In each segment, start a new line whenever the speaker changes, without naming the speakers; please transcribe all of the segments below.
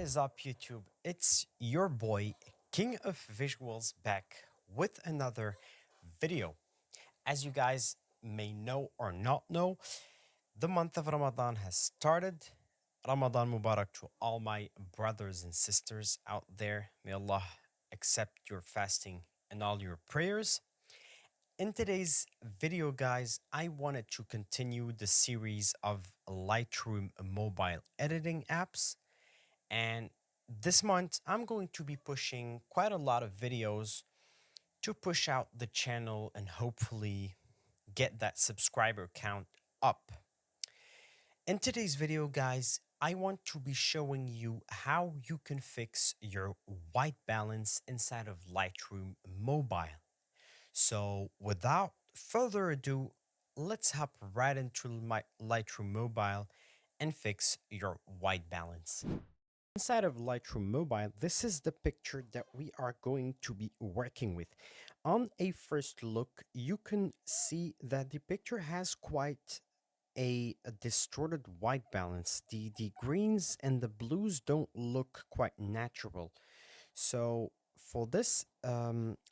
is up, YouTube? It's your boy, King of Visuals, back with another video. As you guys may know or not know, the month of Ramadan has started. Ramadan Mubarak to all my brothers and sisters out there. May Allah accept your fasting and all your prayers. In today's video, guys, I wanted to continue the series of Lightroom mobile editing apps. And this month, I'm going to be pushing quite a lot of videos to push out the channel and hopefully get that subscriber count up. In today's video, guys, I want to be showing you how you can fix your white balance inside of Lightroom Mobile. So without further ado, let's hop right into my Lightroom Mobile and fix your white balance. Inside of Lightroom Mobile, this is the picture that we are going to be working with. On a first look, you can see that the picture has quite a distorted white balance. The greens and the blues don't look quite natural. So for this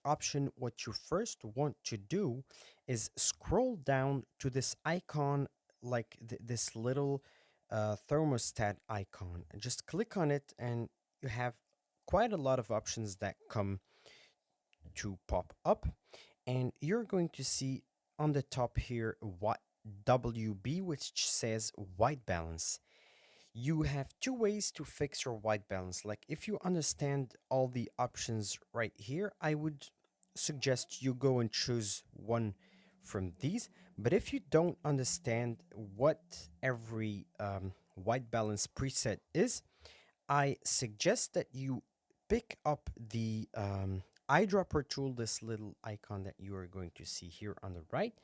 option, what you first want to do is scroll down to this icon, like this little thermostat icon. And just click on it, and you have quite a lot of options that come to pop up. And you're going to see on the top here what WB, which says white balance. You have two ways to fix your white balance. Like, if you understand all the options right here, I would suggest you go and choose one from these. But if you don't understand what every white balance preset is, I suggest that you pick up the eyedropper tool, this little icon that you are going to see here on the right,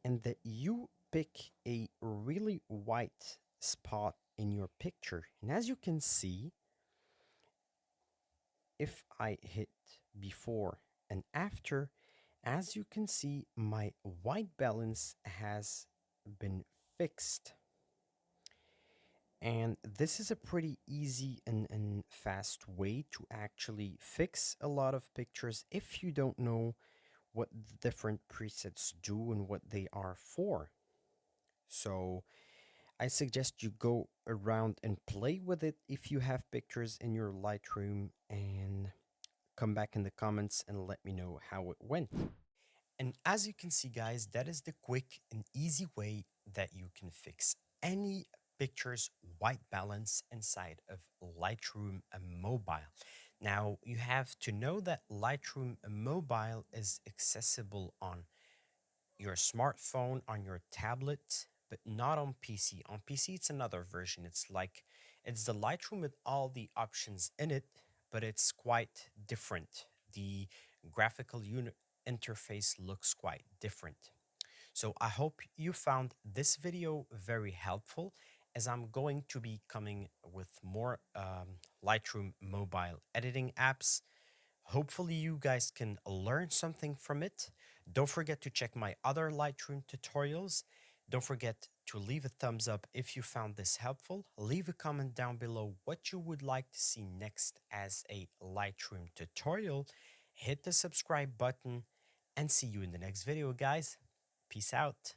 and that you pick a really white spot in your picture. And as you can see, if I hit before and after, as you can see, my white balance has been fixed. And this is a pretty easy and fast way to actually fix a lot of pictures if you don't know what the different presets do and what they are for. So I suggest you go around and play with it if you have pictures in your Lightroom, and come back in the comments and let me know how it went. And as you can see, guys, that is the quick and easy way that you can fix any picture's white balance inside of Lightroom Mobile. Now, you have to know that Lightroom Mobile is accessible on your smartphone, on your tablet, but not on PC. On PC, it's another version. It's the Lightroom with all the options in it, but it's quite different. The graphical unit interface looks quite different. So I hope you found this video very helpful, as I'm going to be coming with more Lightroom mobile editing apps. Hopefully you guys can learn something from it. Don't forget to check my other Lightroom tutorials. Don't forget to leave a thumbs up if you found this helpful. Leave a comment down below what you would like to see next as a Lightroom tutorial. Hit the subscribe button and see you in the next video, guys. Peace out.